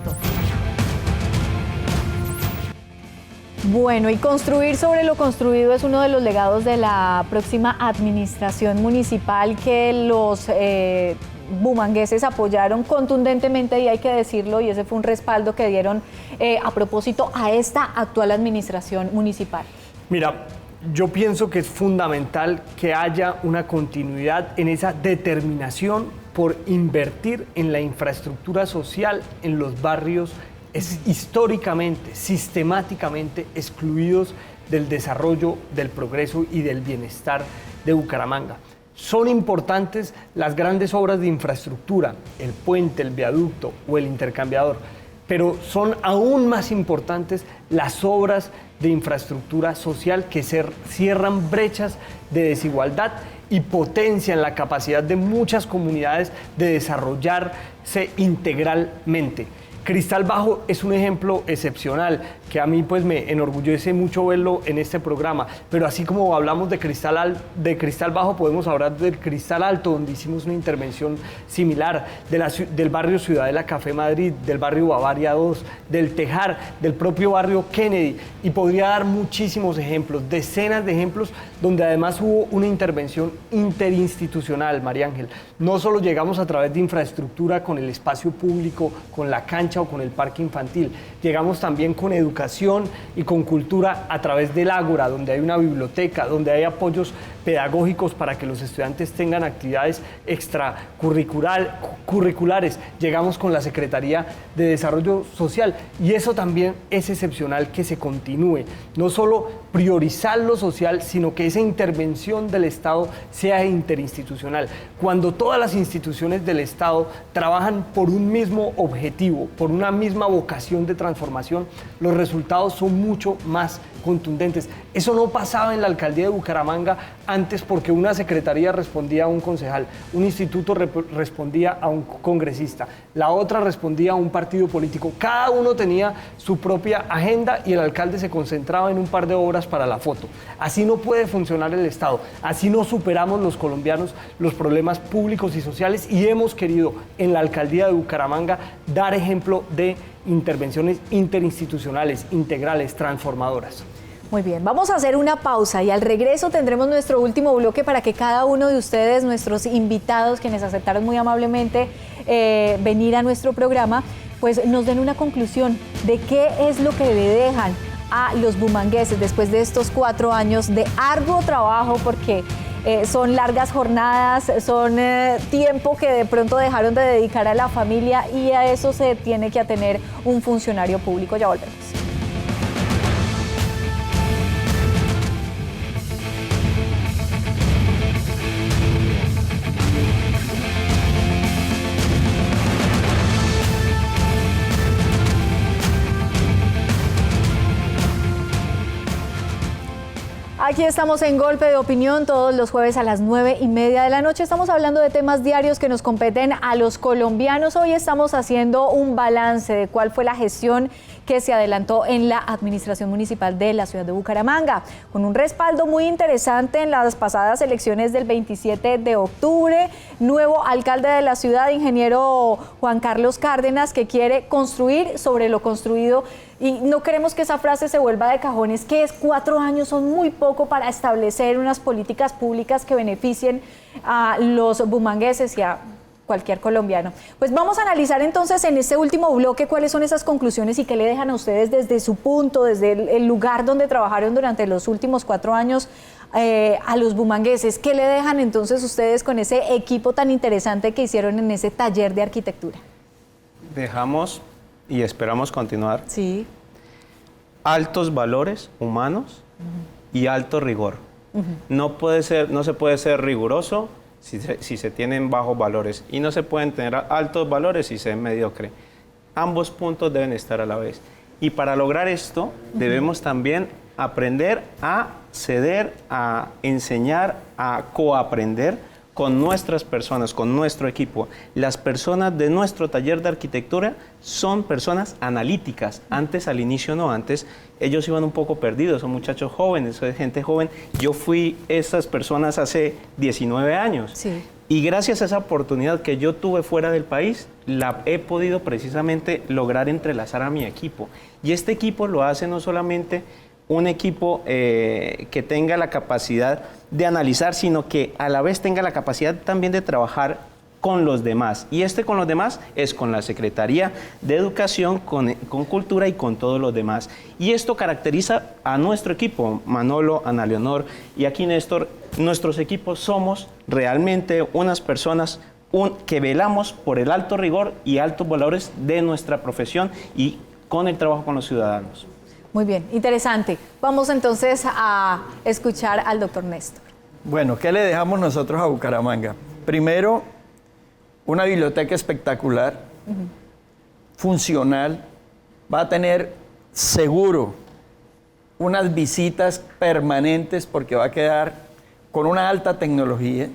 Bueno, y construir sobre lo construido es uno de los legados de la próxima administración municipal que los bumangueses apoyaron contundentemente, y hay que decirlo, y ese fue un respaldo que dieron a propósito a esta actual administración municipal. Mira, yo pienso que es fundamental que haya una continuidad en esa determinación por invertir en la infraestructura social en los barrios históricamente, sistemáticamente excluidos del desarrollo, del progreso y del bienestar de Bucaramanga. Son importantes las grandes obras de infraestructura, el puente, el viaducto o el intercambiador, pero son aún más importantes las obras de infraestructura social que cierran brechas de desigualdad y potencian la capacidad de muchas comunidades de desarrollarse integralmente. Cristal Bajo es un ejemplo excepcional que a mí pues me enorgullece mucho verlo en este programa, pero así como hablamos de Cristal Bajo, podemos hablar del Cristal Alto, donde hicimos una intervención similar, del barrio Ciudadela Café Madrid, del barrio Bavaria 2, del Tejar, del propio barrio Kennedy, y podría dar muchísimos ejemplos, decenas de ejemplos, donde además hubo una intervención interinstitucional, María Ángel. No solo llegamos a través de infraestructura con el espacio público, con la cancha o con el parque infantil, llegamos también con educación y con cultura a través del Ágora, donde hay una biblioteca, donde hay apoyos pedagógicos para que los estudiantes tengan actividades extracurriculares. Llegamos con la Secretaría de Desarrollo Social, y eso también es excepcional que se continúe. No solo priorizar lo social, sino que esa intervención del Estado sea interinstitucional. Cuando todas las instituciones del Estado trabajan por un mismo objetivo, por una misma vocación de transformación, los resultados son mucho más contundentes. Eso no pasaba en la alcaldía de Bucaramanga antes, porque una secretaría respondía a un concejal, un instituto respondía a un congresista, la otra respondía a un partido político. Cada uno tenía su propia agenda y el alcalde se concentraba en un par de obras para la foto. Así no puede funcionar el Estado, así no superamos los colombianos los problemas públicos y sociales, y hemos querido en la alcaldía de Bucaramanga dar ejemplo de intervenciones interinstitucionales, integrales, transformadoras. Muy bien, vamos a hacer una pausa y al regreso tendremos nuestro último bloque para que cada uno de ustedes, nuestros invitados, quienes aceptaron muy amablemente venir a nuestro programa, pues nos den una conclusión de qué es lo que le dejan a los bumangueses después de estos 4 años de arduo trabajo, porque son largas jornadas, son tiempo que de pronto dejaron de dedicar a la familia, y a eso se tiene que atener un funcionario público. Ya volvemos. Aquí estamos en Golpe de Opinión todos los jueves a las 9:30 de la noche. Estamos hablando de temas diarios que nos competen a los colombianos. Hoy estamos haciendo un balance de cuál fue la gestión que se adelantó en la administración municipal de la ciudad de Bucaramanga, con un respaldo muy interesante en las pasadas elecciones del 27 de octubre. Nuevo alcalde de la ciudad, ingeniero Juan Carlos Cárdenas, que quiere construir sobre lo construido. Y no queremos que esa frase se vuelva de cajón, es que 4 años son muy poco para establecer unas políticas públicas que beneficien a los bumangueses y a cualquier colombiano. Pues vamos a analizar entonces en este último bloque cuáles son esas conclusiones y qué le dejan a ustedes desde su punto, desde el lugar donde trabajaron durante los últimos 4 años a los bumangueses. ¿Qué le dejan entonces ustedes con ese equipo tan interesante que hicieron en ese taller de arquitectura? Dejamos y esperamos continuar. Sí. Altos valores humanos y alto rigor. No se puede ser riguroso si se tienen bajos valores, y no se pueden tener altos valores si se es mediocre. Ambos puntos deben estar a la vez. Y para lograr esto, debemos también aprender a ceder, a enseñar, a coaprender con nuestras personas, con nuestro equipo. Las personas de nuestro taller de arquitectura son personas analíticas. Antes, al inicio no, antes ellos iban un poco perdidos, son muchachos jóvenes, son gente joven. Yo fui esas personas hace 19 años. Sí. Y gracias a esa oportunidad que yo tuve fuera del país, la he podido precisamente lograr entrelazar a mi equipo. Y este equipo lo hace no solamente un equipo que tenga la capacidad de analizar, sino que a la vez tenga la capacidad también de trabajar con los demás. Y con los demás es con la Secretaría de Educación, con Cultura y con todos los demás. Y esto caracteriza a nuestro equipo, Manolo, Ana Leonor y aquí Néstor. Nuestros equipos somos realmente unas personas que velamos por el alto rigor y altos valores de nuestra profesión y con el trabajo con los ciudadanos. Muy bien, interesante. Vamos entonces a escuchar al doctor Néstor. Bueno, ¿qué le dejamos nosotros a Bucaramanga? Primero, una biblioteca espectacular, funcional, va a tener seguro unas visitas permanentes porque va a quedar con una alta tecnología.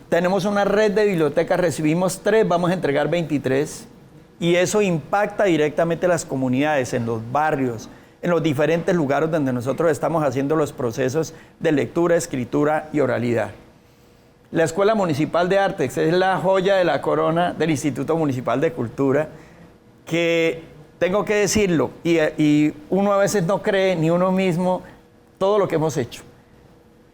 Tenemos una red de bibliotecas, recibimos 3, vamos a entregar 23 y eso impacta directamente a las comunidades, en los barrios, en los diferentes lugares donde nosotros estamos haciendo los procesos de lectura, escritura y oralidad. La Escuela Municipal de Artes es la joya de la corona del Instituto Municipal de Cultura, que tengo que decirlo, y uno a veces no cree ni uno mismo todo lo que hemos hecho.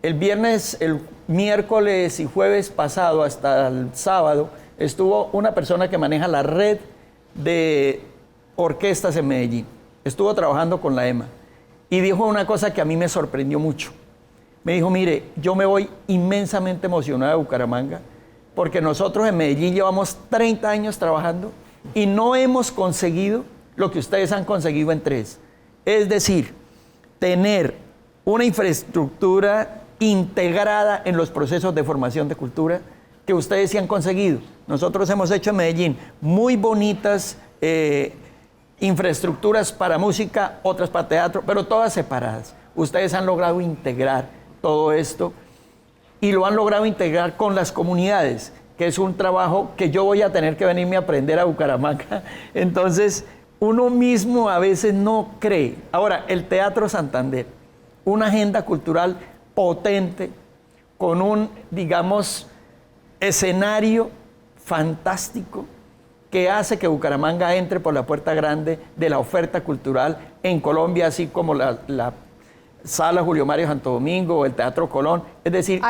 El viernes, el miércoles y jueves pasado hasta el sábado estuvo una persona que maneja la red de orquestas en Medellín. Estuvo trabajando con la EMA y dijo una cosa que a mí me sorprendió mucho. Me dijo, mire, yo me voy inmensamente emocionado de Bucaramanga porque nosotros en Medellín llevamos 30 años trabajando y no hemos conseguido lo que ustedes han conseguido en 3. Es decir, tener una infraestructura integrada en los procesos de formación de cultura que ustedes sí han conseguido. Nosotros hemos hecho en Medellín muy bonitas infraestructuras para música, otras para teatro, pero todas separadas. Ustedes han logrado integrar todo esto y lo han logrado integrar con las comunidades, que es un trabajo que yo voy a tener que venirme a aprender a Bucaramanga. Entonces, uno mismo a veces no cree. Ahora, el Teatro Santander, una agenda cultural potente, con un, digamos, escenario fantástico que hace que Bucaramanga entre por la puerta grande de la oferta cultural en Colombia, así como la Sala Julio Mario Santo Domingo o el Teatro Colón. Es decir,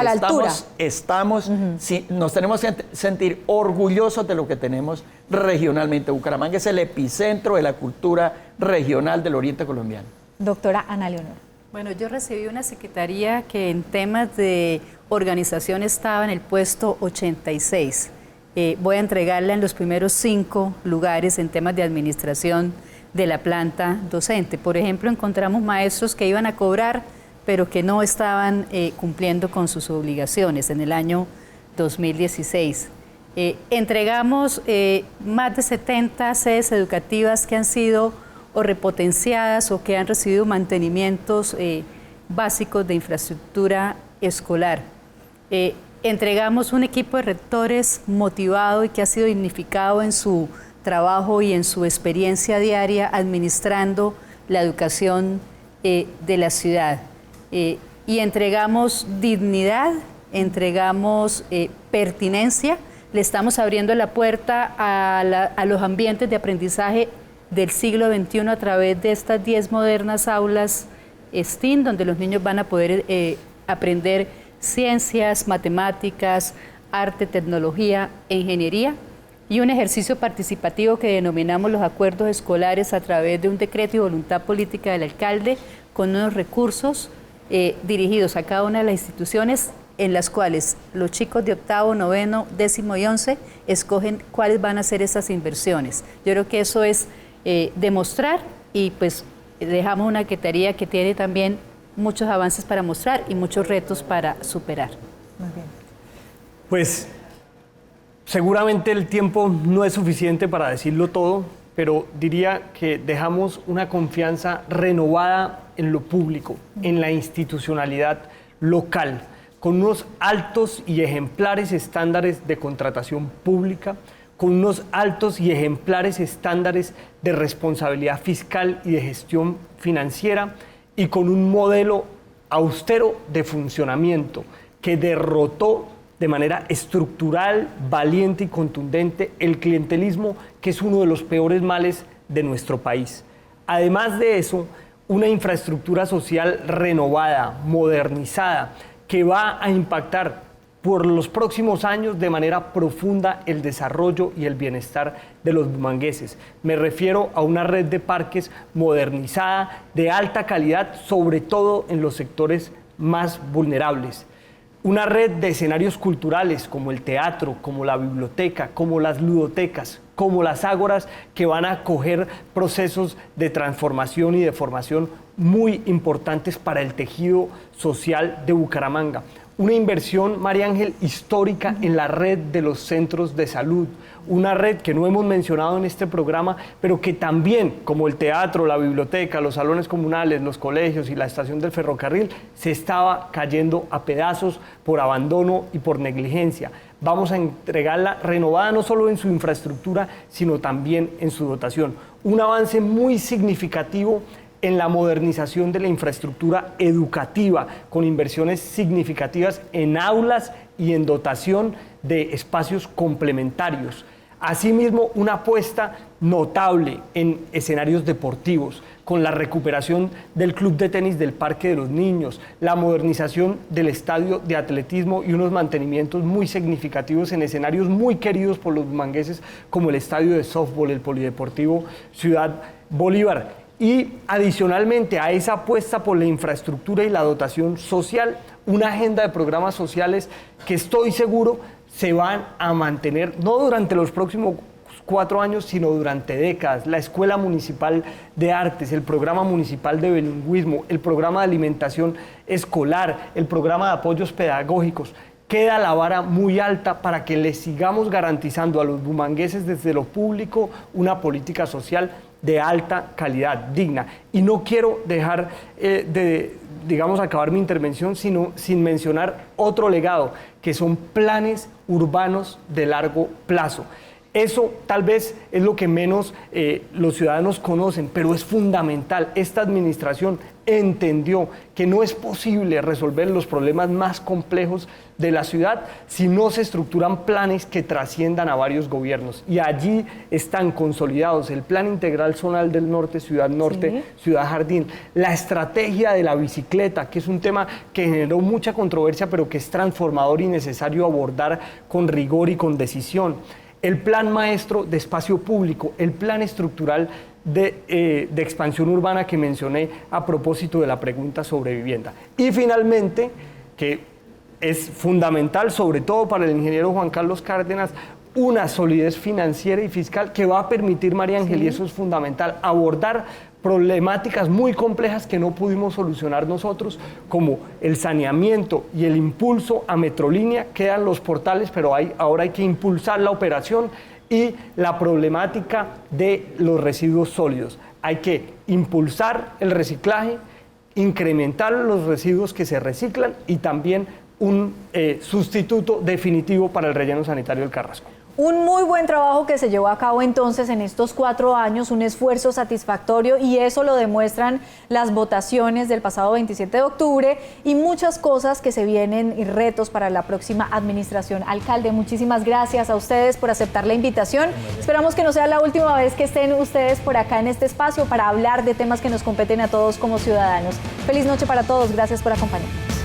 nos tenemos que sentir orgullosos de lo que tenemos regionalmente. Bucaramanga es el epicentro de la cultura regional del oriente colombiano. Doctora Ana Leonor. Bueno, yo recibí una secretaría que en temas de organización estaba en el puesto 86. Voy a entregarla en los primeros 5 lugares en temas de administración de la planta docente. Por ejemplo, encontramos maestros que iban a cobrar, pero que no estaban cumpliendo con sus obligaciones en el año 2016. Entregamos más de 70 sedes educativas que han sido o repotenciadas o que han recibido mantenimientos básicos de infraestructura escolar. Entregamos un equipo de rectores motivado y que ha sido dignificado en su trabajo y en su experiencia diaria administrando la educación de la ciudad. Y entregamos dignidad, entregamos pertinencia, le estamos abriendo la puerta a los ambientes de aprendizaje del siglo XXI a través de estas 10 modernas aulas STEAM, donde los niños van a poder aprender ciencias, matemáticas, arte, tecnología e ingeniería, y un ejercicio participativo que denominamos los acuerdos escolares a través de un decreto y voluntad política del alcalde con unos recursos dirigidos a cada una de las instituciones en las cuales los chicos de 8º, 9º, 10º y 11 escogen cuáles van a ser esas inversiones. Yo creo que eso es demostrar, y pues dejamos una secretaría que tiene también muchos avances para mostrar y muchos retos para superar. Muy bien. Pues seguramente el tiempo no es suficiente para decirlo todo, pero diría que dejamos una confianza renovada en lo público, en la institucionalidad local, con unos altos y ejemplares estándares de contratación pública, con unos altos y ejemplares estándares de responsabilidad fiscal y de gestión financiera, y con un modelo austero de funcionamiento que derrotó de manera estructural, valiente y contundente el clientelismo, que es uno de los peores males de nuestro país. Además de eso, una infraestructura social renovada, modernizada, que va a impactar por los próximos años de manera profunda el desarrollo y el bienestar de los bumangueses. Me refiero a una red de parques modernizada, de alta calidad, sobre todo en los sectores más vulnerables. Una red de escenarios culturales como el teatro, como la biblioteca, como las ludotecas, como las ágoras, que van a acoger procesos de transformación y de formación muy importantes para el tejido social de Bucaramanga. Una inversión, María Ángel, histórica en la red de los centros de salud, una red que no hemos mencionado en este programa, pero que también, como el teatro, la biblioteca, los salones comunales, los colegios y la estación del ferrocarril, se estaba cayendo a pedazos por abandono y por negligencia. Vamos a entregarla renovada no solo en su infraestructura, sino también en su dotación. Un avance muy significativo en la modernización de la infraestructura educativa, con inversiones significativas en aulas y en dotación de espacios complementarios. Asimismo, una apuesta notable en escenarios deportivos, con la recuperación del club de tenis del Parque de los Niños, la modernización del estadio de atletismo y unos mantenimientos muy significativos en escenarios muy queridos por los bumangueses, como el estadio de softball, el Polideportivo Ciudad Bolívar. Y adicionalmente a esa apuesta por la infraestructura y la dotación social, una agenda de programas sociales que estoy seguro se van a mantener no durante los próximos 4 años, sino durante décadas. La Escuela Municipal de Artes, el Programa Municipal de Bilingüismo, el Programa de Alimentación Escolar, el Programa de Apoyos Pedagógicos. Queda la vara muy alta para que les sigamos garantizando a los bumangueses desde lo público una política social de alta calidad, digna. Y no quiero dejar acabar mi intervención sin mencionar otro legado, que son planes urbanos de largo plazo. Eso tal vez es lo que menos los ciudadanos conocen, pero es fundamental. Esta administración entendió que no es posible resolver los problemas más complejos de la ciudad si no se estructuran planes que trasciendan a varios gobiernos. Y allí están consolidados el Plan Integral Zonal del Norte, Ciudad Norte, sí. Ciudad Jardín, la estrategia de la bicicleta, que es un tema que generó mucha controversia, pero que es transformador y necesario abordar con rigor y con decisión. El plan maestro de espacio público, el plan estructural de expansión urbana que mencioné a propósito de la pregunta sobre vivienda. Y finalmente, que es fundamental, sobre todo para el ingeniero Juan Carlos Cárdenas, una solidez financiera y fiscal que va a permitir, María Ángel, y eso es fundamental, abordar problemáticas muy complejas que no pudimos solucionar nosotros, como el saneamiento y el impulso a Metrolínea. Quedan los portales, pero ahora hay que impulsar la operación, y la problemática de los residuos sólidos. Hay que impulsar el reciclaje, incrementar los residuos que se reciclan y también un sustituto definitivo para el relleno sanitario del Carrasco. Un muy buen trabajo que se llevó a cabo entonces en estos 4 años, un esfuerzo satisfactorio, y eso lo demuestran las votaciones del pasado 27 de octubre y muchas cosas que se vienen y retos para la próxima administración. Alcalde, muchísimas gracias a ustedes por aceptar la invitación. Esperamos que no sea la última vez que estén ustedes por acá en este espacio para hablar de temas que nos competen a todos como ciudadanos. Feliz noche para todos, gracias por acompañarnos.